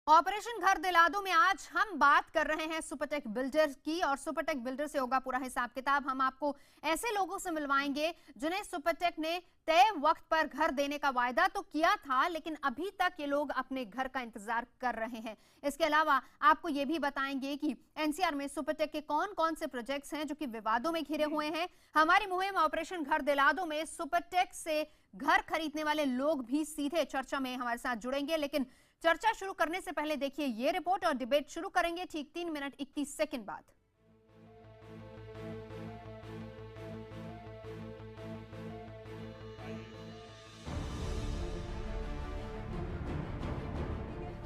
Operation घर दिला दो में आज हम बात कर रहे हैं सुपरटेक बिल्डर की और सुपरटेक बिल्डर से होगा पूरा हिसाब किताब। हम आपको ऐसे लोगों से मिलवाएंगे जिन्हें सुपरटेक ने तय वक्त पर घर देने का वायदा तो किया था, लेकिन अभी तक ये लोग अपने घर का इंतजार कर रहे हैं। इसके अलावा आपको ये भी बताएंगे कि एनसीआर में सुपरटेक के कौन कौन से प्रोजेक्ट्स हैं जो कि विवादों में घिरे हुए हैं। हमारी मुहिम ऑपरेशन घर दिला दो में सुपरटेक से घर खरीदने वाले लोग भी सीधे चर्चा में हमारे साथ जुड़ेंगे, लेकिन चर्चा शुरू करने से पहले देखिए ये रिपोर्ट और डिबेट शुरू करेंगे ठीक 3 मिनट 21 सेकंड बाद।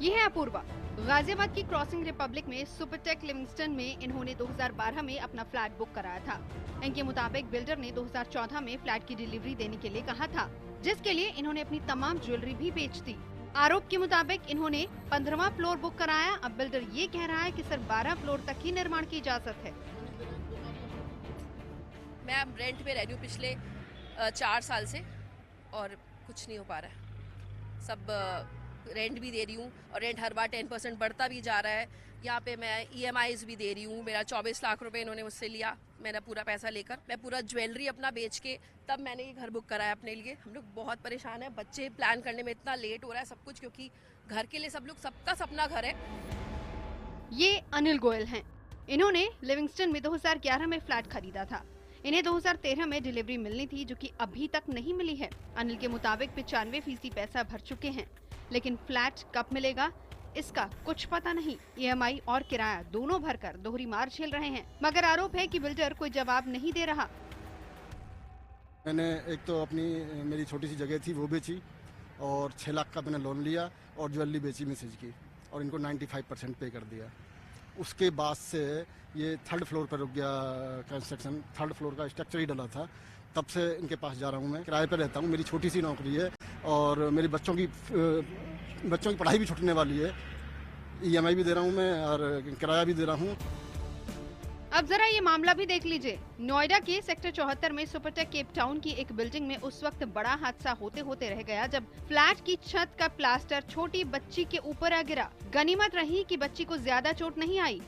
ये है अपूर्वा। गाजियाबाद की क्रॉसिंग रिपब्लिक में सुपरटेक लिविंगस्टन में इन्होंने 2012 में अपना फ्लैट बुक कराया था। इनके मुताबिक बिल्डर ने 2014 में फ्लैट की डिलीवरी देने के लिए कहा था, जिसके लिए इन्होंने अपनी तमाम ज्वेलरी भी बेच दी। आरोप के मुताबिक इन्होंने 15वां फ्लोर बुक कराया। अब बिल्डर ये कह रहा है कि सिर्फ 12 फ्लोर तक ही निर्माण की इजाजत है। मैं अब रेंट पे रह रही हूँ पिछले 4 साल से और कुछ नहीं हो पा रहा है। सब रेंट भी दे रही हूँ और रेंट हर बार 10% बढ़ता भी जा रहा है। यहाँ पे मैं EMIs भी दे रही हूँ। मेरा 24 लाख रुपए इन्होंने मुझसे लिया, मेरा पूरा पैसा लेकर। मैं पूरा ज्वेलरी अपना बेच के तब मैंने ये घर बुक कराया अपने लिए। हम लोग बहुत परेशान हैं। बच्चे प्लान करने में इतना लेट हो रहा है सब कुछ, क्योंकि घर के लिए सब लोग, सबका सपना घर है। ये अनिल गोयल हैं। इन्होंने लिविंगस्टन में 2011 में फ्लैट खरीदा था। इन्हें 2013 में डिलीवरी मिलनी थी, जो कि अभी तक नहीं मिली है। अनिल के मुताबिक 95% पैसा भर चुके हैं, लेकिन फ्लैट कब मिलेगा इसका कुछ पता नहीं। EMI और किराया दोनों भरकर दोहरी मार झेल रहे हैं, मगर आरोप है कि बिल्डर कोई जवाब नहीं दे रहा। मैंने एक तो अपनी मेरी छोटी सी जगह थी वो बेची और 6 लाख का मैंने लोन लिया और ज्वेलरी बेची मैसेज की और इनको 95% पे कर दिया। उसके बाद से ये 3rd फ्लोर पर रुक गया कंस्ट्रक्शन। 3rd फ्लोर का स्ट्रक्चर ही डला था। तब से इनके पास जा रहा हूँ। मैं किराए पर रहता हूँ। मेरी छोटी सी नौकरी है और मेरे बच्चों की पढ़ाई भी छूटने वाली है। EMI भी दे रहा हूँ मैं और किराया भी दे रहा हूँ। अब जरा ये मामला भी देख लीजिए। नोएडा के सेक्टर 74 में सुपरटेक केप टाउन की एक बिल्डिंग में उस वक्त बड़ा हादसा होते होते रह गया जब फ्लैट की छत का प्लास्टर छोटी बच्ची के ऊपर आ गिरा। गनीमत रही कि बच्ची को ज्यादा चोट नहीं आई।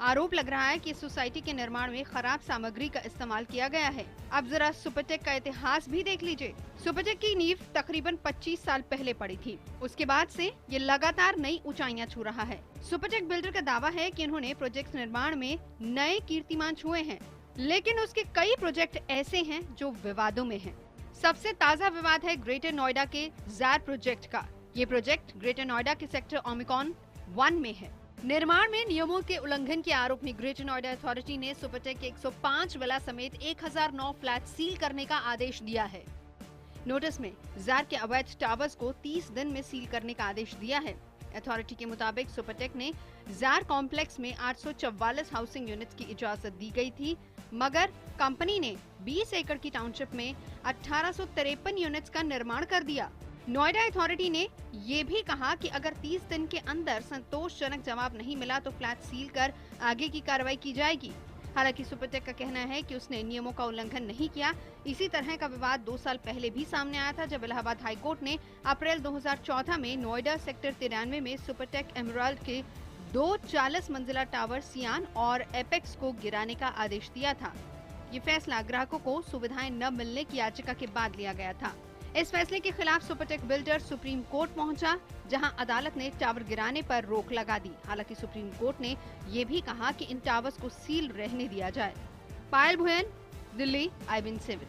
आरोप लग रहा है कि सोसाइटी के निर्माण में खराब सामग्री का इस्तेमाल किया गया है। अब जरा सुपरटेक का इतिहास भी देख लीजिए। सुपरटेक की नींव तकरीबन 25 साल पहले पड़ी थी। उसके बाद से ये लगातार नई ऊंचाइयां छू रहा है। सुपरटेक बिल्डर का दावा है कि उन्होंने प्रोजेक्ट निर्माण में नए कीर्तिमान छुए हैं, लेकिन उसके कई प्रोजेक्ट ऐसे हैं जो विवादों में हैं। सबसे ताज़ा विवाद है ग्रेटर नोएडा के जार प्रोजेक्ट का। ये प्रोजेक्ट ग्रेटर नोएडा के सेक्टर ओमिकॉन 1 में है। निर्माण में नियमों के उल्लंघन के आरोप में ग्रेटर नोएडा अथॉरिटी ने सुपरटेक के 105 विला समेत 1009 फ्लैट सील करने का आदेश दिया है। नोटिस में जार के अवैध टावर्स को 30 दिन में सील करने का आदेश दिया है। अथॉरिटी के मुताबिक सुपरटेक ने जार कॉम्प्लेक्स में 844 हाउसिंग यूनिट्स की इजाजत दी गई थी, मगर कंपनी ने 20 एकड़ की टाउनशिप में 1853 यूनिट्स का निर्माण कर दिया। नोएडा अथॉरिटी ने ये भी कहा कि अगर 30 दिन के अंदर संतोषजनक जवाब नहीं मिला तो फ्लैट सील कर आगे की कार्रवाई की जाएगी। हालांकि सुपरटेक का कहना है कि उसने नियमों का उल्लंघन नहीं किया। इसी तरह का विवाद 2 साल पहले भी सामने आया था, जब इलाहाबाद हाई कोर्ट ने अप्रैल 2014 में नोएडा सेक्टर 93 में सुपरटेक एमराल्ड के 2 40 मंजिला टावर सियान और एपेक्स को गिराने का आदेश दिया था। ये फैसला ग्राहकों को सुविधाएं न मिलने की याचिका के बाद लिया गया था। इस फैसले के खिलाफ सुपरटेक बिल्डर सुप्रीम कोर्ट पहुंचा, जहां अदालत ने टावर गिराने पर रोक लगा दी। हालांकि सुप्रीम कोर्ट ने ये भी कहा कि इन टावर्स को सील रहने दिया जाए। पायल भुयन, दिल्ली, IBN7।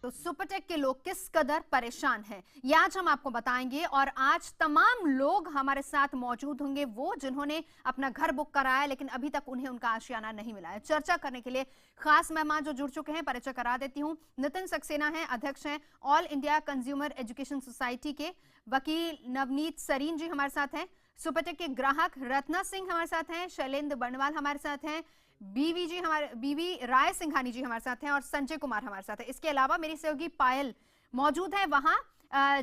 तो सुपरटेक के लोग किस कदर परेशान हैं, ये आज हम आपको बताएंगे। और आज तमाम लोग हमारे साथ मौजूद होंगे, वो जिन्होंने अपना घर बुक कराया लेकिन अभी तक उन्हें उनका आशियाना नहीं मिला है। चर्चा करने के लिए खास मेहमान जो जुड़ चुके हैं, परिचय करा देती हूं। नितिन सक्सेना हैं, अध्यक्ष हैं all India consumer education society के। वकील नवनीत सरीन जी हमारे साथ हैं। सुपरटेक के ग्राहक रत्ना सिंह हमारे साथ हैं। शैलेंद्र बर्णवाल हमारे साथ हैं। बीवी राय सिंघानी जी हमारे साथ हैं और संजय कुमार हमारे साथ हैं। इसके अलावा मेरी सहयोगी पायल मौजूद है वहां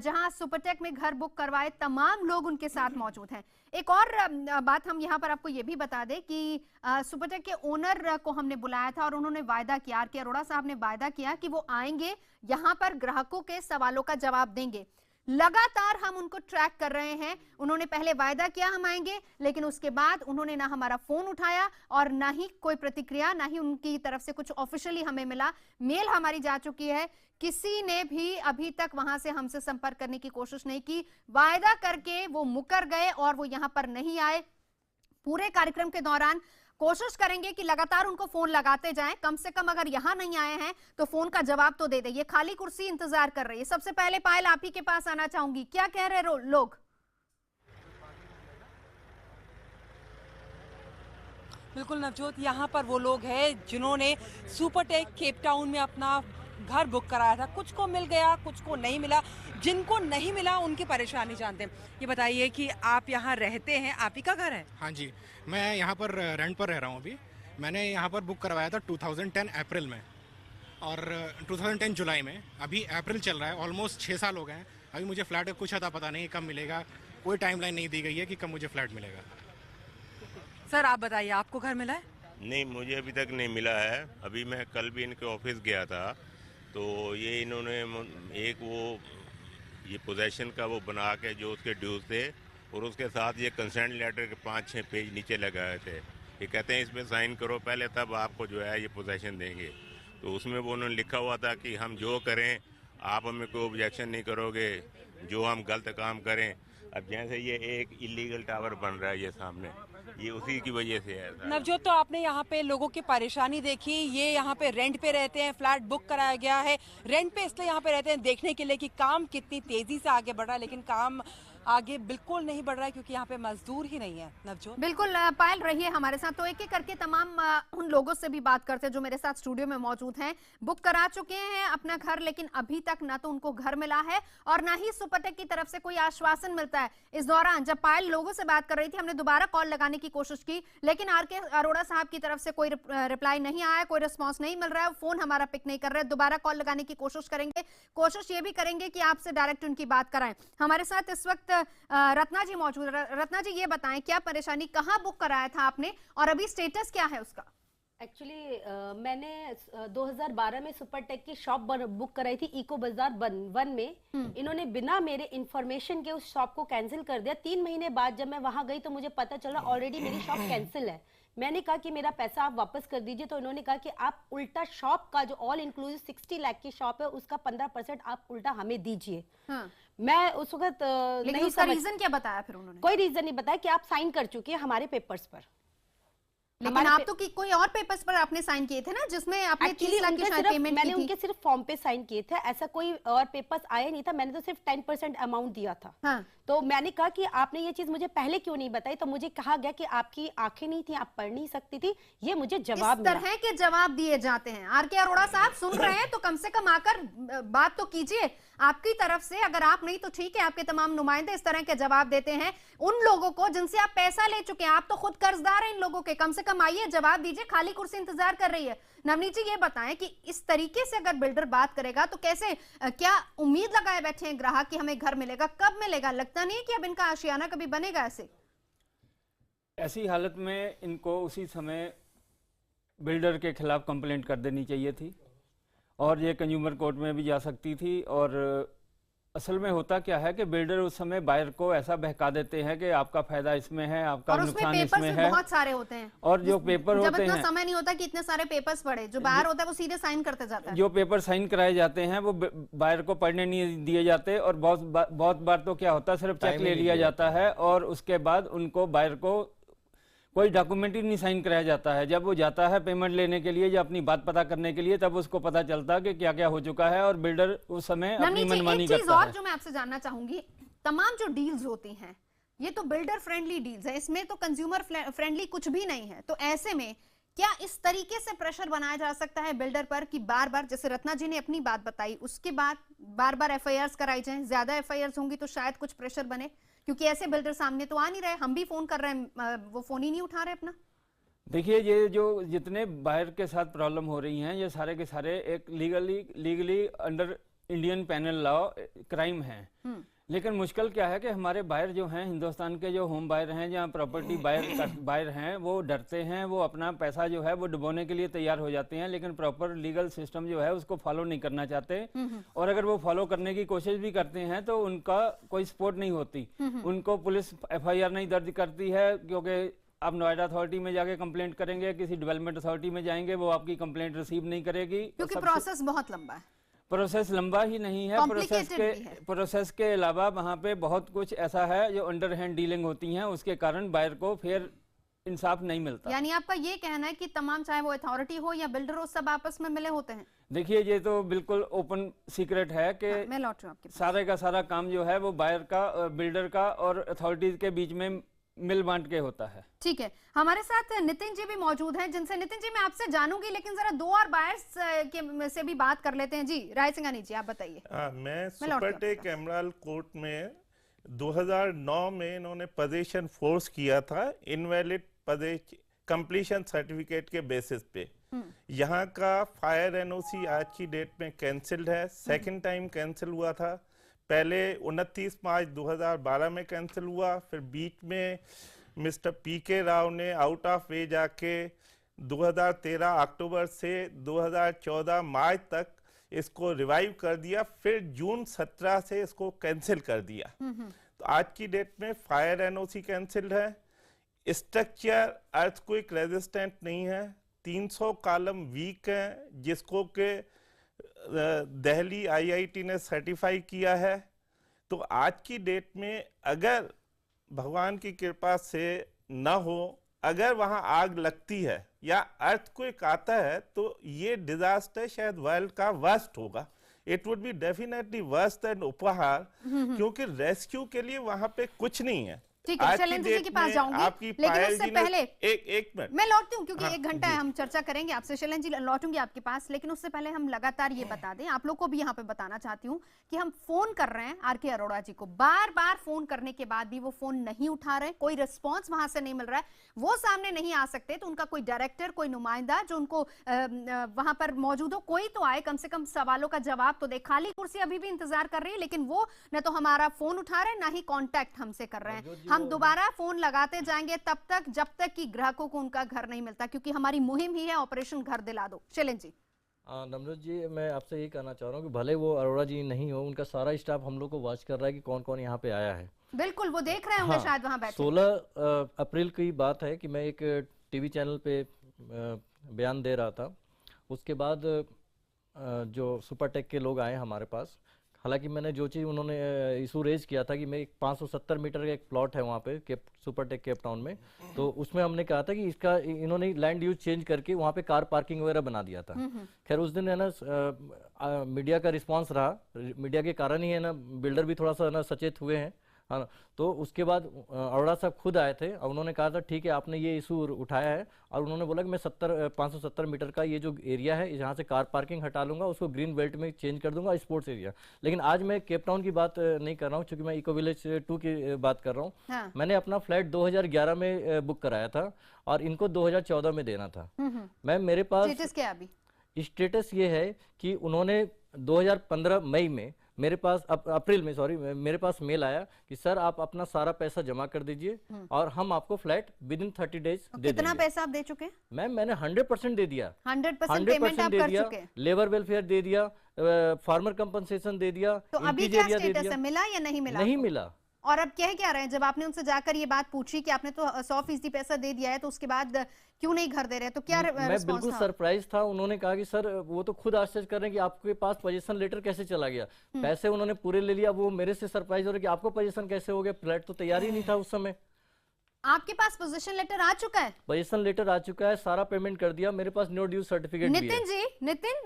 जहां सुपरटेक में घर बुक करवाए तमाम लोग उनके साथ मौजूद हैं। एक और बात हम यहां पर आपको ये भी बता दें कि सुपरटेक के ओनर को हमने बुलाया था और उन्होंने वायदा किया, आर के अरोड़ा साहब ने वायदा किया कि वो आएंगे, यहां पर ग्राहकों के सवालों का जवाब देंगे। लगातार हम उनको ट्रैक कर रहे हैं। उन्होंने पहले वायदा किया हम आएंगे, लेकिन उसके बाद उन्होंने ना हमारा फोन उठाया और ना ही कोई प्रतिक्रिया, ना ही उनकी तरफ से कुछ ऑफिशियली हमें मिला। मेल हमारी जा चुकी है, किसी ने भी अभी तक वहां से हमसे संपर्क करने की कोशिश नहीं की। वायदा करके वो मुकर गए और वो यहां पर नहीं आए। पूरे कार्यक्रम के दौरान कोशिश करेंगे कि लगातार उनको फोन लगाते जाएं, कम से कम अगर यहां नहीं आए हैं तो फोन का जवाब तो दे दें। ये खाली कुर्सी इंतजार कर रही है। सबसे पहले पायल आप ही के पास आना चाहूंगी, क्या कह रहे लोग? बिल्कुल नवजोत, यहाँ पर वो लोग हैं जिन्होंने सुपरटेक केप टाउन में अपना घर बुक कराया था। कुछ को मिल गया, कुछ को नहीं मिला। जिनको नहीं मिला उनकी परेशानी जानते हैं। ये बताइए कि आप यहाँ रहते हैं, आप ही का घर है? हाँ जी, मैं यहाँ पर रेंट पर रह रहा हूँ अभी। मैंने यहाँ पर बुक करवाया था 2010 अप्रैल में और 2010 जुलाई में। अभी अप्रैल चल रहा है, ऑलमोस्ट 6 साल हो गए हैं। अभी मुझे फ्लैट का कुछ अता पता नहीं कब मिलेगा, कोई टाइमलाइन नहीं दी गई है कि कब मुझे फ्लैट मिलेगा। सर आप बताइए, आपको घर मिला है? नहीं, मुझे अभी तक नहीं मिला है। अभी मैं कल भी इनके ऑफिस गया था, तो ये इन्होंने एक ये पोजेशन का वो बना के जो उसके ड्यूज थे और उसके साथ ये कंसेंट लेटर के 5-6 पेज नीचे लगाए थे। ये कहते हैं इसमें साइन करो पहले, तब आपको जो है ये पोजेशन देंगे। तो उसमें वो उन्होंने लिखा हुआ था कि हम जो करें आप हमें कोई ऑब्जेक्शन नहीं करोगे, जो हम गलत काम करें। अब जैसे ये एक इलीगल टावर बन रहा है ये सामने, ये उसी की वजह से है। नवजोत, तो आपने यहाँ पे लोगों की परेशानी देखी। ये यहाँ पे रेंट पे रहते हैं, फ्लैट बुक कराया गया है, रेंट पे इसलिए यहाँ पे रहते हैं देखने के लिए कि काम कितनी तेजी से आगे बढ़ रहा है, लेकिन काम आगे बिल्कुल नहीं बढ़ रहा है क्योंकि यहाँ पे मजदूर ही नहीं है। नवजोत बिल्कुल पायल रहिए हमारे साथ, तो एक एक करके तमाम उन लोगों से भी बात करते हैं जो मेरे साथ स्टूडियो में मौजूद हैं। बुक करा चुके हैं अपना घर, लेकिन अभी तक ना तो उनको घर मिला है और ना ही सुपरटेक की तरफ से कोई आश्वासन मिलता है। इस दौरान जब पायल लोगों से बात कर रही थी, हमने दोबारा कॉल लगाने की कोशिश की, लेकिन आर के अरोड़ा साहब की तरफ से कोई रिप्लाई नहीं आया, कोई रिस्पॉन्स नहीं मिल रहा है, फोन हमारा पिक नहीं कर रहे। दोबारा कॉल लगाने की कोशिश करेंगे, कोशिश ये भी करेंगे कि आपसे डायरेक्ट उनकी बात कराएं। हमारे साथ इस वक्त रत्ना जी मौजूद है। रत्ना जी, ये बताएं क्या परेशानी, कहाँ बुक कराया था आपने और अभी स्टेटस क्या है उसका? एक्चुअली मैंने 2012 में सुपरटेक की शॉप बुक कराई थी इको बाजार 1 में। इन्होंने बिना मेरे इंफॉर्मेशन के उस शॉप को कैंसिल कर दिया। 3 महीने बाद जब मैं वहां गई तो मुझे पता चला ऑलरेडी मेरी शॉप कैंसिल है। मैंने कहा कि मेरा पैसा आप वापस कर दीजिए, तो इन्होंने कहा कि आप उल्टा शॉप का जो ऑल इंक्लूसिव 60 लाख की शॉप है उसका 15% आप उल्टा हमें दीजिए। हाँ। मैं उस वक्त नहीं, उसका रीजन क्या बताया फिर उन्होंने? कोई रीजन नहीं बताया कि आप साइन कर चुके हैं हमारे पेपर्स पर। लेकिन आप तो कोई और पेपर्स पर आपने साइन किए थे ना, जिसमें आपने 30 लाख की शायद पेमेंट की थी। मैंने उनके सिर्फ फॉर्म पे साइन किए थे, ऐसा कोई और पेपर्स आया नहीं था। मैंने तो सिर्फ 10% अमाउंट दिया था। हाँ। तो मैंने कहा कि आपने ये चीज मुझे पहले क्यों नहीं बताई, तो मुझे कहा गया कि आपकी आंखें नहीं थी, आप पढ़ नहीं सकती थी। ये मुझे जवाब, इस तरह के जवाब दिए जाते हैं। आर के अरोड़ा साहब सुन रहे हैं तो कम से कम आकर बात तो कीजिए आपकी तरफ से। अगर आप नहीं तो ठीक है, आपके तमाम नुमाइंदे इस तरह के जवाब देते हैं उन लोगों को जिनसे आप पैसा ले चुके हैं। आप तो खुद कर्जदार हैं इन लोगों के, कम से कम आइए जवाब दीजिए। खाली कुर्सी इंतजार कर रही है। नवनीत जी, ये बताएं कि इस तरीके से अगर बिल्डर बात करेगा तो कैसे, क्या उम्मीद लगाए बैठे हैं ग्राहक कि हमें घर मिलेगा, कब मिलेगा? लगता नहीं है कि अब इनका आशियाना कभी बनेगा ऐसे? ऐसी हालत में इनको उसी समय बिल्डर के खिलाफ कंप्लेंट कर देनी चाहिए थी और ये कंज्यूमर कोर्ट में भी जा सकती थी। और असल में होता क्या है कि बिल्डर उस समय बायर को ऐसा बहका देते हैं कि आपका फायदा इसमें है, आपका नुकसान इसमें है। बहुत सारे होते हैं और जो पेपर होते हैं, जब इतना समय नहीं होता कि इतने सारे पेपर्स पढ़े, जो बायर होता है वो सीधे साइन करते जाता है। जो पेपर साइन कराए जाते हैं वो बायर को पढ़ने नहीं दिए जाते और बहुत बार तो क्या होता है, सिर्फ चेक ले लिया जाता है और उसके बाद उनको बायर को कोई डॉक्यूमेंट ही नहीं साइन कराया जाता है। जब वो जाता है पेमेंट लेने के लिए या अपनी बात पता करने के लिए, तब उसको पता चलता है कि क्या क्या हो चुका है और बिल्डर उस समय अपनी मनमानी करता है। एक चीज और जो मैं आपसे जानना चाहूंगी, तमाम जो डील्स होती हैं ये तो बिल्डर फ्रेंडली डील्स है, इसमें तो कंज्यूमर फ्रेंडली कुछ भी नहीं है। तो ऐसे में क्या इस तरीके से प्रेशर बनाया जा सकता है बिल्डर पर कि बार बार, जैसे रत्ना जी ने अपनी बात बताई, उसके बाद बार बार एफआईआर कराई जाए? ज्यादा एफआईआर होंगी तो शायद कुछ प्रेशर बने, क्योंकि ऐसे बिल्डर सामने तो आ नहीं रहे। हम भी फोन कर रहे हैं, वो फोन ही नहीं उठा रहे अपना। देखिए, ये जो जितने बायर के साथ प्रॉब्लम हो रही हैं ये सारे के सारे एक legally under Indian penal law crime है। लेकिन मुश्किल क्या है कि हमारे बायर जो हैं, हिंदुस्तान के जो होम बायर हैं, जहाँ प्रॉपर्टी बायर हैं, वो डरते हैं, वो अपना पैसा जो है वो डुबोने के लिए तैयार हो जाते हैं, लेकिन प्रॉपर लीगल सिस्टम जो है उसको फॉलो नहीं करना चाहते। और अगर वो फॉलो करने की कोशिश भी करते हैं तो उनका कोई सपोर्ट नहीं होती, उनको पुलिस FIR नहीं दर्ज करती है, क्योंकि आप नोएडा अथॉरिटी में जाके कंप्लेंट करेंगे, किसी डेवलपमेंट अथॉरिटी में जाएंगे, वो आपकी कंप्लेंट रिसीव नहीं करेगी, क्योंकि प्रोसेस बहुत लंबा है। प्रोसेस लंबा ही नहीं है, प्रोसेस के अलावा वहाँ पे बहुत कुछ ऐसा है जो अंडर हैंड डीलिंग होती हैं, उसके कारण बायर को फिर इंसाफ नहीं मिलता। यानी आपका ये कहना है कि तमाम, चाहे वो अथॉरिटी हो या बिल्डर हो, सब आपस में मिले होते हैं? देखिए, ये तो बिल्कुल ओपन सीक्रेट है कि मैं लौट रहा हूं आपके पास। सारे का सारा काम जो है वो बायर का, बिल्डर का और अथॉरिटीज के बीच में मिल बांट के होता है। ठीक है, हमारे साथ नितिन जी भी मौजूद हैं, जिनसे नितिन जी मैं आपसे जानूंगी, लेकिन जरा दो और बायर्स के से भी बात कर लेते हैं। जी राय सिंघानी जी, आप बताइए। मैं सुपरटेक एमराल्ड कोर्ट में 2009 में इन्होंने पोजीशन फोर्स किया था इनवैलिड कंप्लीशन सर्टिफिकेट के बेसिस पे। यहाँ का फायर NOC आज की डेट में कैंसिल्ड है, सेकंड टाइम कैंसिल हुआ था। पहले 29 मार्च 2012 में कैंसिल हुआ, फिर बीच में मिस्टर PK राव ने आउट ऑफ वे जाके 2013 अक्टूबर से 2014 मार्च तक इसको रिवाइव कर दिया, फिर जून 17 से इसको कैंसिल कर दिया। तो आज की डेट में फायर NOC कैंसिल्ड है, स्ट्रक्चर अर्थक्वेक रेजिस्टेंट नहीं है, 300 कॉलम वीक है, जिसको के दिल्ली IIT ने सर्टिफाई किया है। तो आज की डेट में अगर भगवान की कृपा से न हो, अगर वहाँ आग लगती है या अर्थक्वेक आता है, तो ये डिजास्टर शायद वर्ल्ड का वर्स्ट होगा। It would be definitely worse than उपहार, क्योंकि रेस्क्यू के लिए वहाँ पे कुछ नहीं है। ठीक है, शैलेंद्र जी के पास जाऊंगी, लेकिन उससे पहले एक मिनट मैं लौटती हूँ, क्योंकि 1 घंटा हम चर्चा करेंगे आपसे। शैलेंद्र जी, लौटूंगी आपके पास, लेकिन उससे पहले हम लगातार ये बता दें, आप लोग को भी यहाँ पे बताना चाहती हूँ कि हम फोन कर रहे हैं RK अरोड़ा जी को, बार बार फोन करने के बाद भी वो फोन नहीं उठा रहे, कोई रिस्पॉन्स वहां से नहीं मिल रहा है, वो सामने नहीं आ सकते, तो उनका कोई डायरेक्टर, कोई नुमाइंदा जो उनको वहां पर मौजूद हो, कोई तो आए, कम से कम सवालों का जवाब तो दे। खाली कुर्सी अभी भी इंतजार कर रही है, लेकिन वो न तो हमारा फोन उठा रहे हैं, ना ही कॉन्टैक्ट हमसे कर रहे हैं। हम दोबारा फोन लगाते जाएंगे तब तक, जब तक कि ग्राहकों को उनका घर नहीं मिलता, क्योंकि हमारी मुहिम ही है ऑपरेशन घर दिला दो। शैलेंद्र जी। नमरूद जी, मैं आपसे यही कहना चाह रहा हूँ कि भले वो अरोड़ा जी नहीं हो, उनका सारा स्टाफ हम लोग को वॉच कर रहा है कि कौन कौन यहाँ पे आया है। बिल्कुल, वो देख रहे होंगे शायद वहाँ बैठे। 16 अप्रैल की बात है कि मैं एक TV चैनल पे बयान दे रहा था, उसके बाद जो सुपरटेक के लोग आए हमारे पास, हालांकि मैंने जो चीज़ उन्होंने इशू रेज किया था कि मैं एक 570 मीटर का एक प्लॉट है वहाँ पे सुपरटेक केप टाउन में, तो उसमें हमने कहा था कि इसका इन्होंने लैंड यूज चेंज करके वहाँ पे कार पार्किंग वगैरह बना दिया था। खैर उस दिन है ना मीडिया का रिस्पांस रहा, मीडिया के कारण ही है ना बिल्डर भी थोड़ा सा ना सचेत हुए हैं, हाँ। तो उसके बाद अरोड़ा साहब खुद आए थे और उन्होंने कहा था ठीक है आपने ये इशू उठाया है, और उन्होंने बोला कि मैं 570 मीटर का ये जो एरिया है जहाँ से कार पार्किंग हटा लूंगा, उसको ग्रीन बेल्ट में चेंज कर दूंगा स्पोर्ट्स एरिया। लेकिन आज मैं केप टाउन की बात नहीं कर रहा हूँ, क्योंकि मैं इको विलेज 2 की बात कर रहा हूँ। हाँ। मैंने अपना फ्लैट 2011 में बुक कराया था और इनको 2014 में देना था। मैं मेरे पास स्टेटस ये है कि उन्होंने 2015 मई में मेरे पास अप्रैल में मेरे पास मेल आया कि सर आप अपना सारा पैसा जमा कर दीजिए और हम आपको फ्लैट विद इन 30 डेज दे देंगे। कितना पैसा आप दे चुके हैं? मैंने 100% दे दिया, 100% पेमेंट आप कर चुके हैं। लेबर वेलफेयर दे दिया, फार्मर कंपनसेशन दे दिया। तो अभी क्या स्टेटस है, मिला या नहीं मिला? नहीं मिला। और अब कह क्या रहे हैं, जब आपने उनसे जाकर ये बात पूछी कि आपने तो 100% पैसा दे दिया है, तो उसके बाद क्यों नहीं घर दे रहे, तो क्या मैं बिल्कुल सरप्राइज था। उन्होंने कहा कि सर वो तो खुद आश्चर्य कर रहे हैं कि आपके पास पोजीशन लेटर कैसे चला गया, पैसे उन्होंने पूरे ले लिया। वो मेरे से सरप्राइज हो रहे कि आपको पोजीशन कैसे हो गया, फ्लैट तो तैयार ही नहीं था उस समय। आपके पास पोजीशन लेटर आ चुका है? पोजीशन लेटर आ चुका है, सारा पेमेंट कर दिया, मेरे पास नो ड्यू सर्टिफिकेट भी है। नितिन जी,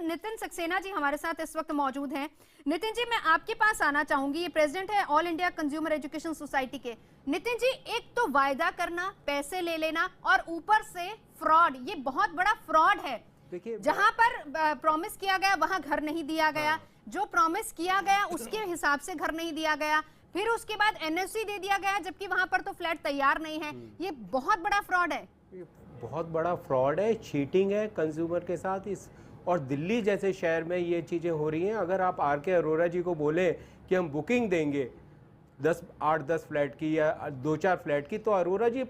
नितिन सक्सेना जी हमारे साथ इस वक्त मौजूद हैं। नितिन जी, मैं आपके पास आना चाहूंगी, ये प्रेसिडेंट है all India consumer education society के। नितिन जी, एक तो वायदा करना, पैसे ले लेना, और ऊपर से फ्रॉड, ये बहुत बड़ा फ्रॉड है। देखिए, जहां पर प्रॉमिस किया गया वहां घर नहीं दिया गया, जो प्रॉमिस किया गया उसके हिसाब से घर नहीं दिया गया, फिर उसके बाद NOC दे दिया गया जबकि वहां पर तो फ्लैट तैयार नहीं है। ये बहुत बड़ा फ्रॉड है, बहुत बड़ा फ्रॉड है, चीटिंग है कंज्यूमर के साथ। इस और दिल्ली जैसे शहर में ये चीज़ें हो रही हैं। अगर आप RK अरोड़ा जी को बोले कि हम बुकिंग देंगे 8-10 फ्लैट की या 2-4 फ्लैट की, तो अरोरा जी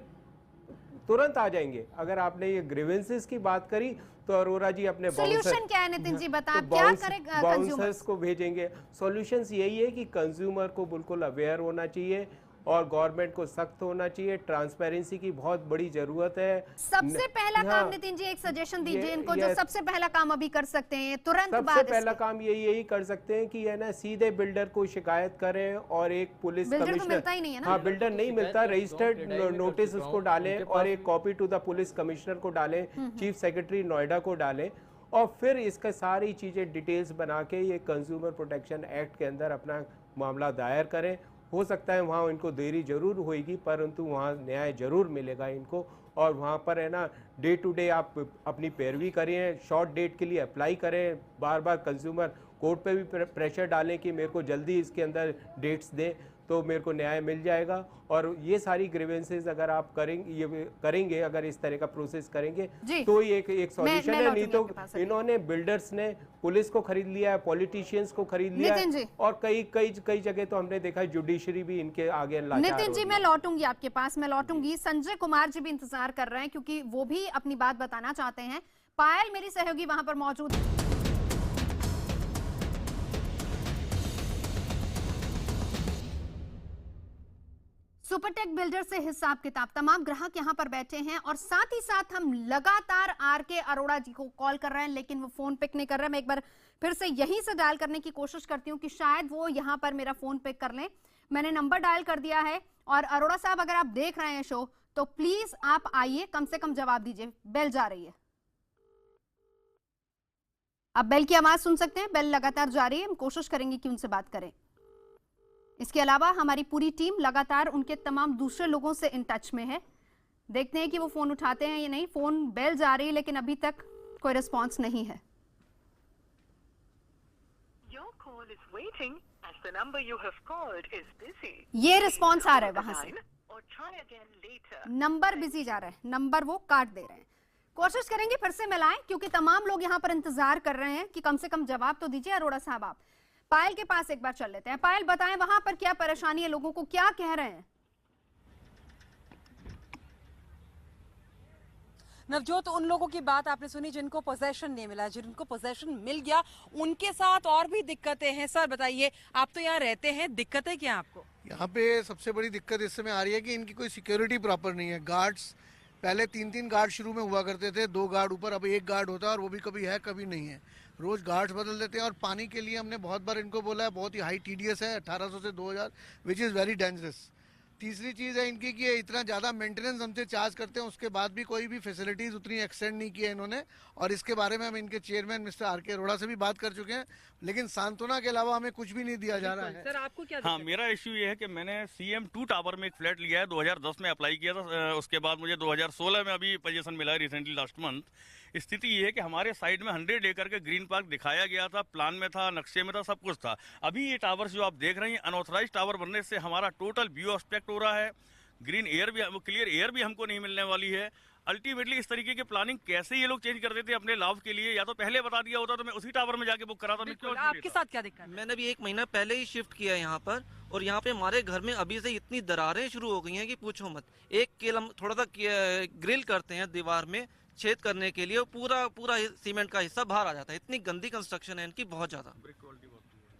तुरंत आ जाएंगे। अगर आपने ये ग्रीवेंसेस की बात करी तो अरोरा जी अपने सॉल्यूशन क्या है नितिन जी, बताएं तो क्या करें कंज्यूमर्स बाउंसर्स को भेजेंगे। सॉल्यूशंस यही है कि कंज्यूमर को बिल्कुल अवेयर होना चाहिए और गवर्नमेंट को सख्त होना चाहिए। ट्रांसपेरेंसी की बहुत बड़ी जरूरत है। सबसे पहला काम नितिन जी एक सजेशन दीजिए इनको, जो सबसे पहला काम अभी कर सकते हैं तुरंत बाद। सबसे पहला काम यही कर सकते हैं कि है ना, सीधे बिल्डर को शिकायत करें और एक पुलिस कमिश्नर, मिलता ही नहीं है ना? हाँ, बिल्डर नहीं मिलता, रजिस्टर्ड नोटिस उसको डालें और एक copy to the police commissioner को डालें, चीफ सेक्रेटरी नोएडा को डालें और फिर इसका सारी चीजें डिटेल्स बना के ये कंज्यूमर प्रोटेक्शन एक्ट के अंदर अपना मामला दायर करें। हो सकता है वहाँ इनको देरी जरूर होगी, परंतु वहाँ न्याय जरूर मिलेगा इनको। और वहाँ पर है ना, डे टू डे आप अपनी पैरवी करें, शॉर्ट डेट के लिए अप्लाई करें, बार बार कंज्यूमर कोर्ट पे भी प्रेशर डालें कि मेरे को जल्दी इसके अंदर डेट्स दें तो मेरे को न्याय मिल जाएगा। और ये सारी ग्रीवेंसेस अगर आप करेंगे अगर इस तरह का प्रोसेस करेंगे तो ये एक सॉल्यूशन है। नहीं तो इन्होंने बिल्डर्स ने पुलिस को खरीद लिया है, पॉलिटिशियंस को खरीद लिया है और कई जगह तो हमने देखा है जुडिशरी भी इनके आगे लाचार। नितिन जी मैं लौटूंगी आपके पास, मैं लौटूंगी। संजय कुमार जी भी इंतजार कर रहे हैं क्योंकि वो भी अपनी बात बताना चाहते हैं। पायल मेरी सहयोगी वहां पर मौजूद है। सुपरटेक बिल्डर से हिसाब किताब, तमाम ग्राहक यहां पर बैठे हैं और साथ ही साथ हम लगातार आर.के. अरोड़ा जी को कॉल कर रहे हैं लेकिन वो फोन पिक नहीं कर रहे हैं। मैं एक बार फिर से यहीं से डायल करने की कोशिश करती हूं कि शायद वो यहां पर मेरा फोन पिक कर लें। मैंने नंबर डायल कर दिया है और अरोड़ा साहब अगर आप देख रहे हैं शो तो प्लीज आप आइए, कम से कम जवाब दीजिए। बेल जा रही है, आप बेल की आवाज सुन सकते हैं, बेल लगातार जा रही है। हम कोशिश करेंगे कि उनसे बात करें। इसके अलावा हमारी पूरी टीम लगातार उनके तमाम दूसरे लोगों से इन टच में है। देखते हैं कि वो फोन उठाते हैं या नहीं। फोन बेल जा रही है लेकिन अभी तक कोई रिस्पांस नहीं है। ये रिस्पांस आ रहा है वहां से, नंबर बिजी जा रहा है, नंबर वो काट दे रहे हैं। कोशिश करेंगे फिर से मिलाएं क्योंकि तमाम लोग यहाँ पर इंतजार कर रहे हैं कि कम से कम जवाब तो दीजिए अरोड़ा साहब। आप पायल के पास एक बार चल लेते हैं। पायल बताएं वहां पर क्या परेशानी है, लोगों को क्या कह रहे हैं? नवजोत, उन लोगों की बात आपने सुनी जिनको पोजेशन नहीं मिला, जिनको पोजेशन मिल गया उनके साथ और भी दिक्कतें हैं। सर बताइए, आप तो यहाँ रहते हैं, दिक्कतें क्या आपको? यहाँ पे सबसे बड़ी दिक्कत इस समय आ रही है कि इनकी कोई सिक्योरिटी प्रॉपर नहीं है। गार्ड्स पहले 3-3 गार्ड शुरू में हुआ करते थे, 2 गार्ड ऊपर, अब 1 गार्ड होता है और वो भी कभी है कभी नहीं है। रोज गार्ड्स बदल देते हैं और पानी के लिए हमने बहुत बार इनको बोला है, बहुत ही हाई TDS है 1800 से 2000, विच इज़ वेरी डेंजरस। तीसरी चीज़ है इनकी कि इतना ज़्यादा मेंटेनेंस हमसे चार्ज करते हैं, उसके बाद भी कोई भी फैसिलिटीज़ उतनी एक्सटेंड नहीं की है इन्होंने। और इसके बारे में हम इनके चेयरमैन मिस्टर आर.के. अरोड़ा से भी बात कर चुके हैं, लेकिन सांत्वना के अलावा हमें कुछ भी नहीं दिया जा रहा है। सर आपको क्या? हाँ, मेरा इश्यू ये है कि मैंने CM2 टावर में एक फ्लैट लिया है, 2010 में अप्लाई किया था। उसके बाद मुझे 2016 में अभी पोजीशन मिला है रिसेंटली लास्ट मंथ। स्थिति ये है कि हमारे साइड में 100 एकड़ के ग्रीन पार्क दिखाया गया था, प्लान में था, नक्शे में था, सब कुछ था। अभी ये टावर्स जो आप देख रहे हैं अनऑथराइज टावर बनने से हमारा टोटल व्यू ऑब्स्ट्रक्ट हो रहा है। ग्रीन एयर भी, क्लियर एयर भी हमको नहीं मिलने वाली है। अल्टीमेटली इस तरीके की प्लानिंग कैसे ये लोग चेंज कर देते हैं अपने लाभ के लिए? या तो पहले बता दिया होता तो मैं उसी टावर में जाके बुक कराता। मैं क्यों? आपके साथ क्या दिक्कत? मैंने भी 1 महीना पहले ही शिफ्ट किया यहाँ पर और यहाँ पे हमारे घर में अभी से इतनी दरारें शुरू हो गई हैं कि पूछो मत। एक केल थोड़ा सा ग्रिल करते हैं दीवार में छेद करने के लिए, पूरा सीमेंट का हिस्सा बाहर आ जाता है। इतनी गंदी कंस्ट्रक्शन है इनकी, बहुत ज्यादा।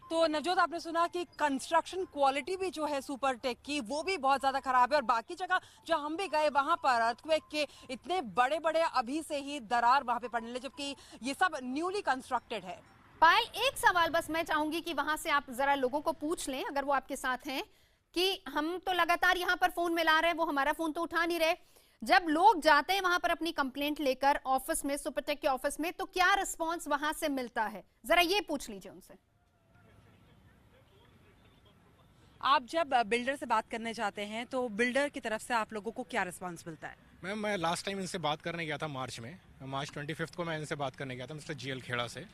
तो नवजोत, आपने सुना कि कंस्ट्रक्शन क्वालिटी भी जो है सुपरटेक की वो भी बहुत ज्यादा खराब है और बाकी जगह जो हम भी गए वहां पर अर्थक्वेक के इतने बड़े अभी से ही दरार वहां पे पड़ने लगे, जबकि ये सब न्यूली कंस्ट्रक्टेड है। पायल, एक सवाल बस मैं चाहूंगी कि वहां से आप जरा लोगों को पूछ लें अगर वो आपके साथ हैं कि हम तो लगातार यहाँ पर फोन मिला रहे हैं, वो हमारा फोन तो उठा नहीं रहे। जब लोग जाते हैं वहां पर अपनी कंप्लेंट लेकर ऑफिस में, सुपरटेक के ऑफिस में, तो क्या रिस्पांस वहां से मिलता है? जरा ये पूछ लीजिए उनसे। आप जब बिल्डर से बात करने जाते हैं तो बिल्डर की तरफ से आप लोगों को क्या रिस्पांस मिलता है? मैम, मैं लास्ट टाइम इनसे बात करने गया था मार्च 25 को मैं इनसे बात करने गया था मिस्टर GL खेड़ा से।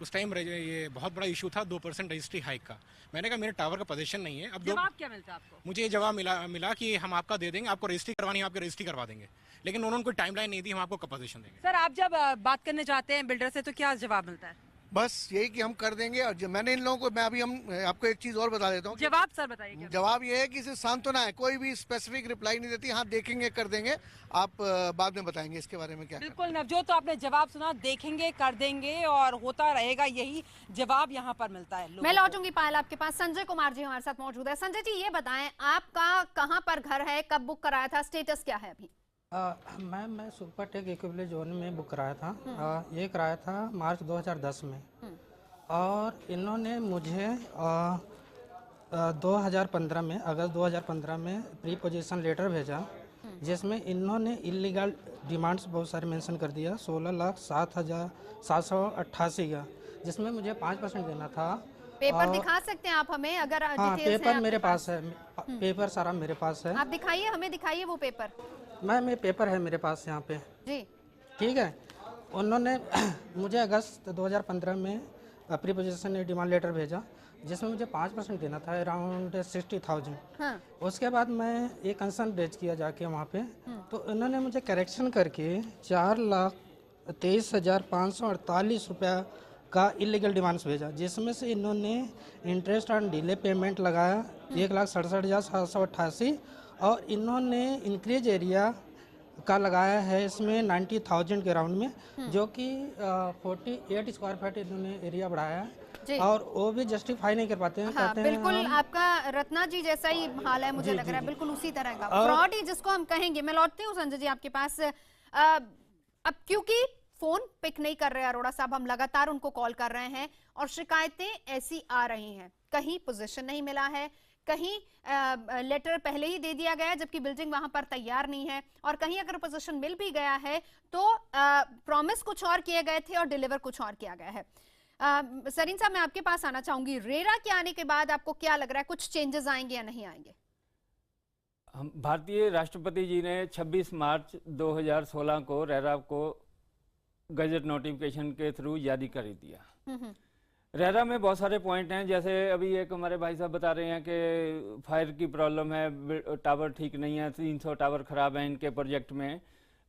उस टाइम ये बहुत बड़ा इशू था 2% रजिस्ट्री हाइक का। मैंने कहा मेरे टावर का पोजीशन नहीं है। अब जवाब क्या मिलता है आपको? मुझे ये जवाब मिला कि हम आपका दे देंगे, आपको रजिस्ट्री करवानी है आपकी रजिस्ट्री करवा देंगे, लेकिन उन्होंने कोई टाइमलाइन नहीं दी हम आपको कब पोजीशन देंगे। सर आप जब बात करने जाते हैं बिल्डर से तो क्या जवाब मिलता है? बस यही कि हम कर देंगे। और मैंने इन लोगों को, मैं अभी हम आपको एक चीज और बता देता हूँ। जवाब सर बताइए। जवाब ये है कि सिर्फ सांत्वना है, कोई भी स्पेसिफिक रिप्लाई नहीं देती। हाँ देखेंगे, कर देंगे, आप बाद में बताएंगे इसके बारे में क्या। बिल्कुल नवजोत, तो आपने जवाब सुना, देखेंगे, कर देंगे और होता रहेगा, यही जवाब यहाँ पर मिलता है। मैं लौटूंगी पायल आपके पास। संजय कुमार जी हमारे साथ मौजूद है। संजय जी ये बताएं, आपका कहाँ पर घर है, कब बुक कराया था, स्टेटस क्या है अभी? मैं सुपरटेक इक्विलेज जोन में बुक कराया था। ये कराया था मार्च 2010 में, और इन्होंने मुझे 2015 में, अगस्त 2015 में प्री पोजीशन लेटर भेजा, जिसमें इन्होंने इलीगल डिमांड्स बहुत सारे मेंशन कर दिया। 16,07,788 का, जिसमें मुझे 5% देना था। पेपर दिखा सकते हैं आप हमें, अगर हाँ पेपर मेरे पास है, पेपर सारा मेरे पास है। आप दिखाइए, हमें दिखाइए वो पेपर। मैं पेपर है मेरे पास यहाँ पे जी, ठीक है। उन्होंने मुझे अगस्त 2015 में प्री पोजीशन डिमांड लेटर भेजा, जिसमें मुझे 5% देना था, अराउंड 60,000। हाँ। उसके बाद मैं एक कंसर्न रेज किया जाके वहाँ पे, तो उन्होंने मुझे करेक्शन करके 4,23,548 रुपया का इलीगल डिमांड्स भेजा, जिसमें से इन्होंने इंटरेस्ट ऑन डिले पेमेंट लगाया 1,67,788, और इन्होंने इंक्रीज एरिया का लगाया है इसमें 90,000 के राउंड में, जो कि 48 स्क्वायर फीट इन्होंने एरिया बढ़ाया है, और वो भी जस्टिफाई नहीं कर पाते हैं। हाँ, कहते बिल्कुल हैं आपका रत्ना जी जैसा ही हाल है, मुझे लग रहा है बिल्कुल उसी तरह का फ्रॉड ही जिसको हम कहेंगे। मैं लौटती हूँ संजय जी आपके पास। अब क्योंकि फोन पिक नहीं कर रहे अरोड़ा साहब, हम लगातार उनको कॉल कर रहे हैं और शिकायतें ऐसी आ रही हैं, कहीं पोजीशन नहीं मिला है, कहीं लेटर पहले ही दे दिया गया जबकि बिल्डिंग वहां पर तैयार नहीं है, और कहीं अगर पोजीशन मिल भी गया है तो प्रॉमिस कुछ और किए गए थे और डिलीवर कुछ और किया गया है। सरीन साहब मैं आपके पास आना चाहूंगी, रेरा के आने के बाद आपको क्या लग रहा है, कुछ चेंजेस आएंगे या नहीं आएंगे? हम भारतीय राष्ट्रपति जी ने 26 मार्च 2016 को रेरा को गजट नोटिफिकेशन के थ्रू जारी कर दिया। रेरा में बहुत सारे पॉइंट हैं, जैसे अभी एक हमारे भाई साहब बता रहे हैं कि फायर की प्रॉब्लम है, टावर ठीक नहीं है, 300 टावर खराब हैं इनके प्रोजेक्ट में।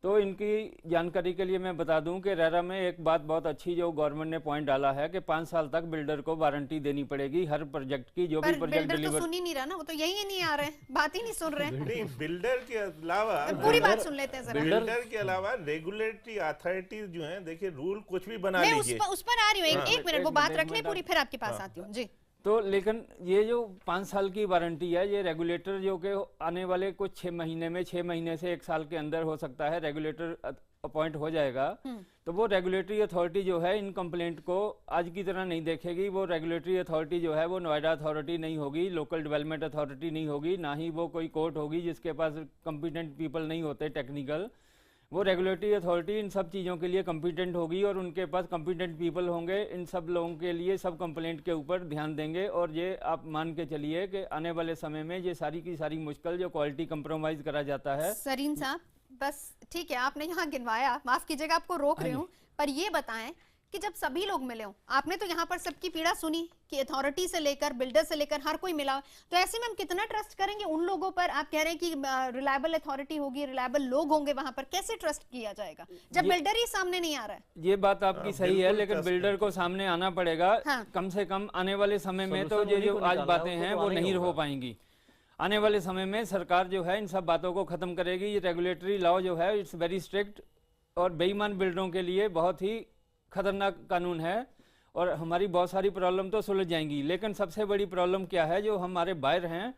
तो इनकी जानकारी के लिए मैं बता दूं कि रेरा में एक बात बहुत अच्छी जो गवर्नमेंट ने पॉइंट डाला है कि 5 साल तक बिल्डर को वारंटी देनी पड़ेगी हर प्रोजेक्ट की, जो भी प्रोजेक्ट डिलीवर। तो सुन ही नहीं रहा ना, वो तो यही नहीं आ रहे हैं, बात ही नहीं सुन रहे। नहीं, बिल्डर के अलावा पूरी बात सुन लेते हैं जरा। बिल्डर के अलावा रेगुलेटरी अथॉरिटीज जो हैं, देखिए रूल कुछ भी बना लीजिए। उस पर आ रही हूँ, एक मिनट वो बात रख ले पूरी, फिर आपके पास आती हूँ जी। तो लेकिन ये जो 5 साल की वारंटी है, ये रेगुलेटर जो कि आने वाले कुछ 6 महीने में, 6 महीने से 1 साल के अंदर हो सकता है रेगुलेटर अपॉइंट हो जाएगा, तो वो रेगुलेटरी अथॉरिटी जो है इन कंप्लेंट को आज की तरह नहीं देखेगी। वो रेगुलेटरी अथॉरिटी जो है वो नोएडा अथॉरिटी नहीं होगी, लोकल डेवलपमेंट अथॉरिटी नहीं होगी, ना ही वो कोई कोर्ट होगी जिसके पास कॉम्पिटेंट पीपल नहीं होते टेक्निकल। वो रेगुलेटरी अथॉरिटी इन सब चीज़ों के लिए कॉम्पिटेंट होगी और उनके पास कॉम्पिटेंट पीपल होंगे, इन सब लोगों के लिए सब कंप्लेंट के ऊपर ध्यान देंगे। और ये आप मान के चलिए कि आने वाले समय में ये सारी की सारी मुश्किल जो क्वालिटी कंप्रोमाइज करा जाता है। सरीन साहब बस ठीक है, आपने यहाँ गिनवाया, माफ कीजिएगा आपको रोक रही हूँ, पर ये बताएं कि जब सभी लोग मिले हो, आपने तो यहाँ पर सबकी पीड़ा सुनी कि अथॉरिटी से लेकर बिल्डर से लेकर हर कोई मिला, तो ऐसे में हम कितना ट्रस्ट करेंगे उन लोगों पर? आप कह रहे हैं कि रिलायबल अथॉरिटी होगी, रिलायबल लोग होंगे वहां पर, कैसे ट्रस्ट किया जाएगा जब बिल्डर ही सामने नहीं आ रहा है? ये बात आपकी सही है, लेकिन बिल्डर को सामने आना पड़ेगा। कम से कम आने वाले समय में तो ये जो आज बातें हैं वो नहीं हो पाएंगी। आने वाले समय में सरकार जो है इन सब बातों को खत्म करेगी। ये रेगुलेटरी लॉ जो है इट्स वेरी स्ट्रिक्ट और बेईमान बिल्डरों के लिए बहुत ही खतरनाक कानून है, और हमारी बहुत सारी प्रॉब्लम तो सुलझ जाएंगी। लेकिन सबसे बड़ी प्रॉब्लम क्या है, जो हमारे बायर हैं,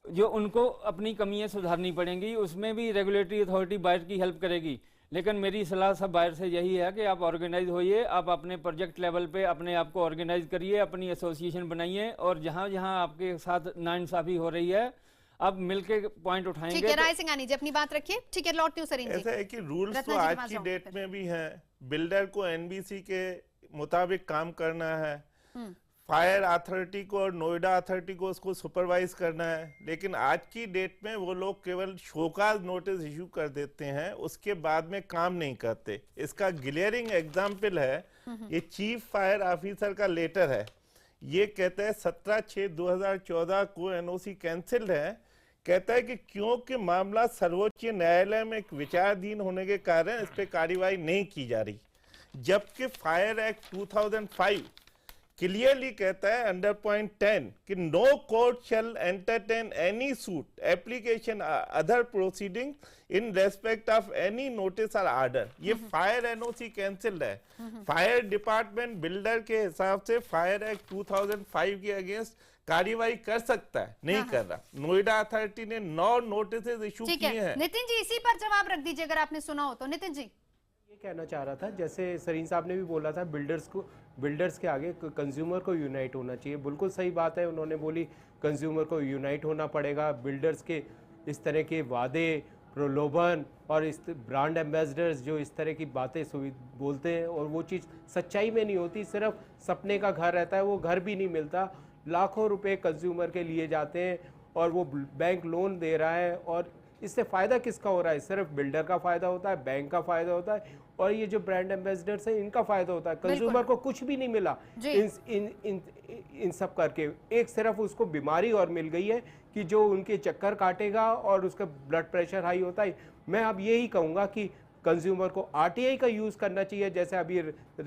जो उनको अपनी कमियां सुधारनी पड़ेंगी, उसमें भी रेगुलेटरी अथॉरिटी बायर की हेल्प करेगी। लेकिन मेरी सलाह सब बायर से यही है कि आप ऑर्गेनाइज होइए, आप अपने प्रोजेक्ट लेवल पे अपने आप को ऑर्गेनाइज करिए, अपनी एसोसिएशन बनाइए, और जहाँ जहाँ आपके साथ नाइंसाफी हो रही है आप मिलके पॉइंट उठाएंगे। ठीक है, राय सिंघानी जी अपनी बात रखिए। ठीक है, लौटती हूँ सरीन जी। ऐसा है कि रूल्स तो आज की डेट में भी हैं, बिल्डर को एनबीसी के मुताबिक काम करना है, फायर अथॉरिटी को और नोएडा अथॉरिटी को उसको सुपरवाइज करना है। लेकिन आज की डेट में वो लोग केवल शोकाज नोटिस इशू कर देते हैं, उसके बाद में काम नहीं करते। इसका ग्लेयरिंग एग्जाम्पल है, ये चीफ फायर ऑफिसर का लेटर है। ये कहता है 17/6/2014 को एनओसी कैंसिल्ड है। कहता है कि क्योंकि मामला सर्वोच्च न्यायालय में विचाराधीन होने के कारण इस पर कार्रवाई नहीं की जा रही। जबकि फायर एक्ट 2005 क्लियरली कहता है अंडर पॉइंट 10 कि no court shall entertain any suit application other proceeding in respect of any notice और आर्डर। ये फायर एनओसी कैंसिल्ड है। फायर डिपार्टमेंट बिल्डर के हिसाब से फायर एक्ट 2005 के अगेंस्ट कार्यवाही कर सकता है, नहीं कर रहा। नोएडा अथॉरिटी ने 9 नोटिस इशू किए हैं। नितिन जी इसी पर जवाब रख दीजिए अगर आपने सुना हो तो। नितिन जी ये कहना चाह रहा था, जैसे सरीन साहब ने भी बोला था बिल्डर्स के आगे कंज्यूमर को यूनाइट होना चाहिए। बिल्कुल सही बात है, उन्होंने बोली कंज्यूमर को यूनाइट होना पड़ेगा। बिल्डर्स के इस तरह के वादे, प्रलोभन और इस ब्रांड एम्बेसडर्स जो इस तरह की बातें बोलते हैं और वो चीज़ सच्चाई में नहीं होती, सिर्फ सपने का घर रहता है, वो घर भी नहीं मिलता। लाखों रुपए कंज्यूमर के लिए जाते हैं और वो बैंक लोन दे रहा है और इससे फ़ायदा किसका हो रहा है? सिर्फ बिल्डर का फ़ायदा होता है, बैंक का फ़ायदा होता है और ये जो ब्रांड एम्बेसडर्स हैं इनका फ़ायदा होता है। कंज्यूमर को कुछ भी नहीं मिला इन सब करके। एक सिर्फ उसको बीमारी और मिल गई है कि जो उनके चक्कर काटेगा और उसका ब्लड प्रेशर हाई होता है। मैं अब यही कहूँगा कि कंज्यूमर को आरटीआई का यूज़ करना चाहिए। जैसे अभी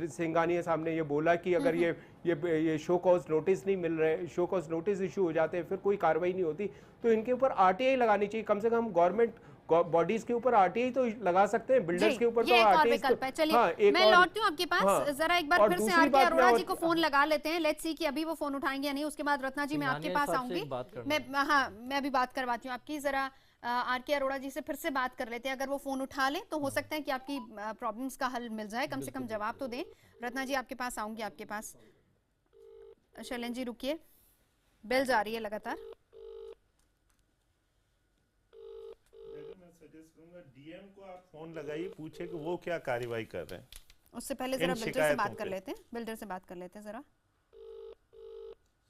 सिंघानिया साहब ने ये बोला कि अगर ये शो कॉज नोटिस नहीं मिल रहे, शो कॉज नोटिस इशू हो जाते हैं, फिर कोई कार्रवाई नहीं होती, तो इनके ऊपर आरटीआई लगानी चाहिए। कम से कम गवर्नमेंट बॉडीज के ऊपर आरटीआई तो लगा सकते हैं, बिल्डर्स के ऊपर तो आरटीआई। चलिए मैं लौटती हूँ आपके पास। जरा एक बार फिर से आरके अरोड़ा जी को फोन लगा लेते हैं। लेट्स सी कि अभी वो फोन उठाएंगे या नहीं। उसके बाद रत्ना जी मैं आपके पास आऊंगी। मैं अभी बात करवाती हूँ आपकी। जरा आरके अरोड़ा जी से फिर से बात कर लेते हैं। अगर वो फोन उठा लें तो हो सकता है कि आपकी प्रॉब्लम्स का हल मिल जाए, कम से कम जवाब तो दें। रत्ना जी आपके पास आऊंगी आपके पास। शैलेन जी रुकिए, बेल जा रही है लगातार। डीएम को आप फोन लगाइए, पूछे कि वो क्या कार्रवाई कर रहे हैं। उससे पहले जरा बिल्डर से बात कर लेते हैं। बिल्डर से बात कर लेते हैं जरा।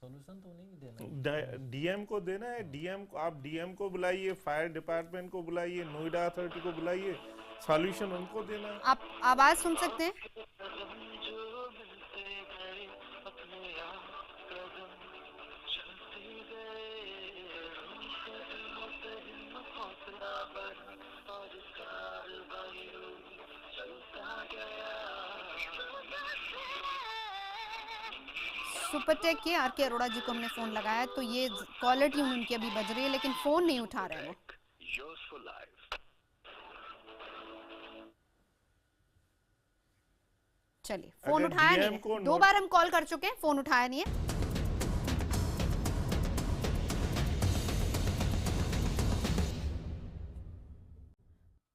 सॉल्यूशन तो नहीं देना, डीएम को देना है। डीएम को आप डीएम को बुलाइए, फायर डिपार्टमेंट को बुलाइए, नोएडा अथॉरिटी को बुलाइए, सॉल्यूशन उनको देना है। आप आवाज सुन सकते हैं? सुपरटेक के आरके अरोड़ा जी को हमने फोन लगाया तो ये कॉलर ट्यून उनकी अभी बज रही है लेकिन फोन नहीं उठा रहे वो। चलिए फोन उठाया नहीं है। 2 बार हम कॉल कर चुके हैं, फोन उठाया नहीं है।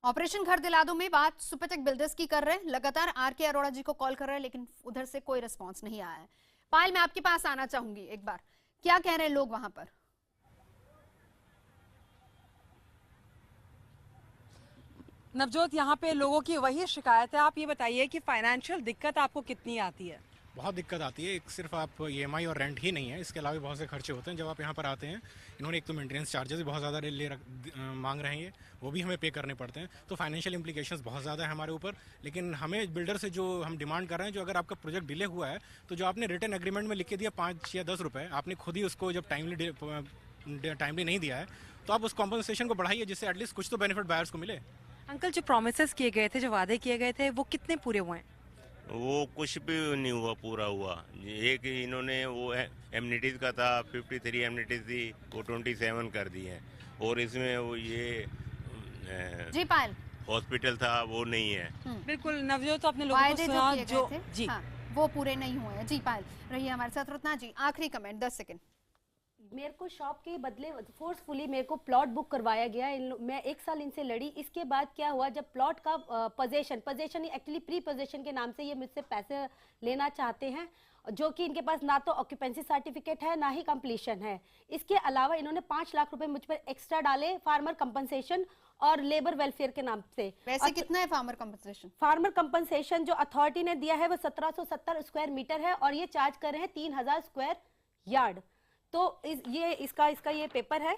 ऑपरेशन घर दिला दो में बात सुपरटेक बिल्डर्स की कर रहे हैं। लगातार आरके अरोड़ा जी को कॉल कर रहे हैं लेकिन उधर से कोई रिस्पांस नहीं आया है। पायल मैं आपके पास आना चाहूंगी एक बार, क्या कह रहे हैं लोग वहां पर? नवजोत, यहाँ पे लोगों की वही शिकायत है। आप ये बताइए कि फाइनेंशियल दिक्कत आपको कितनी आती है? बहुत दिक्कत आती है। एक सिर्फ आप ईएमआई और रेंट ही नहीं है, इसके अलावा बहुत से खर्चे होते हैं जब आप यहाँ पर आते हैं। इन्होंने एक तो मेंटेनेंस चार्जेस बहुत ज़्यादा मांग रहे हैं, वो भी हमें पे करने पड़ते हैं। तो फाइनेंशियल इम्प्लीकेशंस बहुत ज़्यादा है हमारे ऊपर। लेकिन हमें बिल्डर से जो हम डिमांड कर रहे हैं, जो अगर आपका प्रोजेक्ट डिले हुआ है तो जो आपने रिटर्न एग्रीमेंट में लिख के दिया 5 या 10 रुपये, आपने खुद ही उसको जब टाइमली नहीं दिया है तो आप उस कॉम्पनसेशन को बढ़ाइए जिससे एटलीस्ट कुछ तो बेनिफिट बायर्स को मिले। अंकल, जो प्रॉमिसेस किए गए थे, जो वादे किए गए थे, वो कितने पूरे हुए हैं? वो कुछ भी नहीं हुआ, पूरा हुआ। एक इन्होंने वो एमनिटीज का था, 53 एमनिटीज थी, वो 27 कर दी है। और इसमें वो ये जी पायल हॉस्पिटल था वो नहीं है। बिल्कुल नवजोत, तो अपने लोगों को सुना जो जी हाँ, वो पूरे नहीं हुए हैं। जी पायल रहिए हमारे साथ। रत्ना जी आखिरी कमेंट 10 सेकंड। मेरे को शॉप के बदले फोर्सफुली मेरे को प्लॉट बुक करवाया गया। मैं 1 साल इनसे लड़ी। इसके बाद क्या हुआ, जब प्लॉट का पोजेशन एक्चुअली प्री पोजेशन के नाम से ये मुझसे पैसे लेना चाहते हैं, जो कि इनके पास ना तो ऑक्यूपेंसी सर्टिफिकेट है ना ही कंप्लीशन है। इसके अलावा इन्होंने 5 लाख रुपए मुझ पर एक्स्ट्रा डाले फार्मर कंपनसेशन और लेबर वेलफेयर के नाम से। वैसे कितना है फार्मर कंपनसेशन? फार्मर कंपनसेशन जो अथॉरिटी ने दिया है वो 1770 स्क्वायर मीटर है और ये चार्ज कर रहे हैं 3000 स्क्वायर यार्ड। तो इसका ये पेपर है।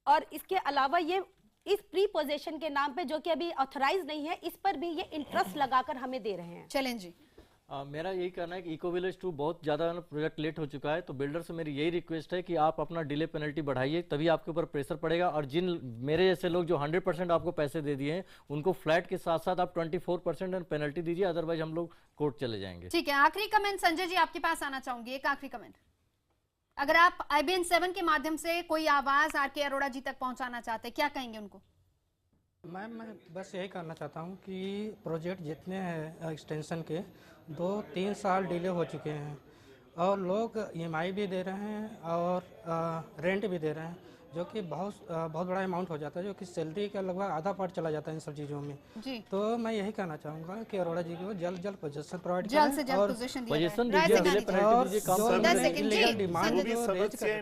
और इसके अलावा ये इस प्री पोजेशन के नाम पे, जो कि अभी ऑथराइज नहीं है, इस पर भी ये इंटरेस्ट लगाकर हमें दे रहे हैं। चलें जी, मेरा यही कहना है कि इको विलेज 2 बहुत ज़्यादा प्रोजेक्ट लेट हो चुका है, तो बिल्डर से मेरी यही रिक्वेस्ट है कि आप अपना डिले पेनल्टी बढ़ाइए, तभी आपके ऊपर प्रेशर पड़ेगा। और जिन मेरे जैसे लोग जो 100% आपको पैसे दे दिए हैं, उनको फ्लैट के साथ साथ आप 24% पेनल्टी दीजिए, अदरवाइज हम लोग कोर्ट चले जाएंगे। ठीक है, आखिरी कमेंट संजय जी आपके पास आना चाहूंगी, एक आखिरी कमेंट। अगर आप IBN 7 के माध्यम से कोई आवाज आर के अरोड़ा जी तक पहुंचाना चाहते हैं, क्या कहेंगे उनको? मैम मैं बस यही कहना चाहता हूँ कि प्रोजेक्ट जितने हैं एक्सटेंशन के 2-3 साल डिले हो चुके हैं और लोग EMI भी दे रहे हैं और रेंट भी दे रहे हैं, जो कि बहुत बड़ा अमाउंट हो जाता है, जो कि सैलरी का लगभग आधा पार्ट चला जाता है इन सब चीज़ों में जी। तो मैं यही कहना चाहूँगा कि अरोड़ा जी को जल्द पोजीशन प्रोवाइड जल्द से जल्द पोजीशन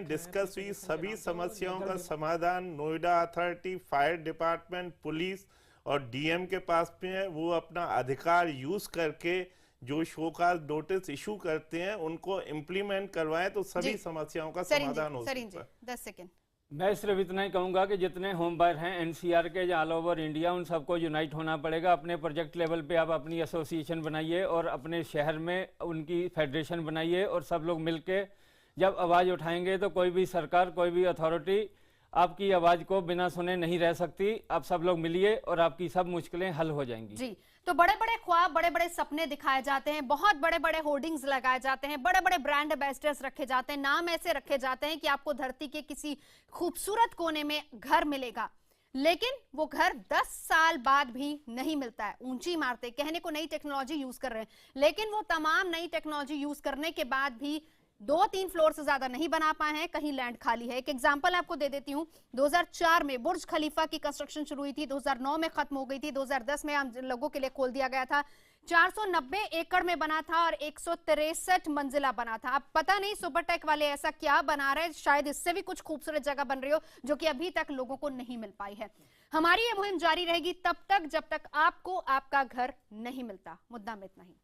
डिस्कस हुई। सभी समस्याओं का समाधान Noida authority, fire department, police और DM के पास में है। वो अपना अधिकार यूज करके जो शोकाज नोटिस इशू करते हैं उनको इम्प्लीमेंट करवाएं तो सभी समस्याओं का समाधान हो सकता है। 10 सेकंड। मैं सिर्फ इतना ही कहूँगा कि जितने होम बायर हैं NCR के या ऑल ओवर इंडिया, उन सबको यूनाइट होना पड़ेगा। अपने प्रोजेक्ट लेवल पे आप अपनी एसोसिएशन बनाइए और अपने शहर में उनकी फेडरेशन बनाइए, और सब लोग मिलके जब आवाज़ उठाएंगे तो कोई भी सरकार, कोई भी अथॉरिटी आपकी आवाज़ को बिना सुने नहीं रह सकती। आप सब लोग मिलिए और आपकी सब मुश्किलें हल हो जाएंगी। जी, तो बड़े बड़े ख्वाब, बड़े बड़े सपने दिखाए जाते हैं, बहुत बड़े बड़े होर्डिंग्स लगाए जाते हैं, बड़े बड़े ब्रांड एम्बेसडर्स रखे जाते हैं, नाम ऐसे रखे जाते हैं कि आपको धरती के किसी खूबसूरत कोने में घर मिलेगा, लेकिन वो घर 10 साल बाद भी नहीं मिलता है। ऊंची इमारतें, कहने को नई टेक्नोलॉजी यूज कर रहे हैं, लेकिन वो तमाम नई टेक्नोलॉजी यूज करने के बाद भी 2-3 फ्लोर से ज्यादा नहीं बना पाए हैं, कहीं लैंड खाली है। एक एग्जांपल आपको दे देती हूं, 2004 में बुर्ज खलीफा की कंस्ट्रक्शन शुरू हुई थी, 2009 में खत्म हो गई थी, 2010 में आम लोगों के लिए खोल दिया गया था। 490 एकड़ में बना था और 163 मंजिला बना था। अब पता नहीं सुपरटेक वाले ऐसा क्या बना रहे हैं, शायद इससे भी कुछ खूबसूरत जगह बन रही हो जो कि अभी तक लोगों को नहीं मिल पाई है। हमारी ये मुहिम जारी रहेगी तब तक जब तक आपको आपका घर नहीं मिलता। मुद्दा में इतना ही।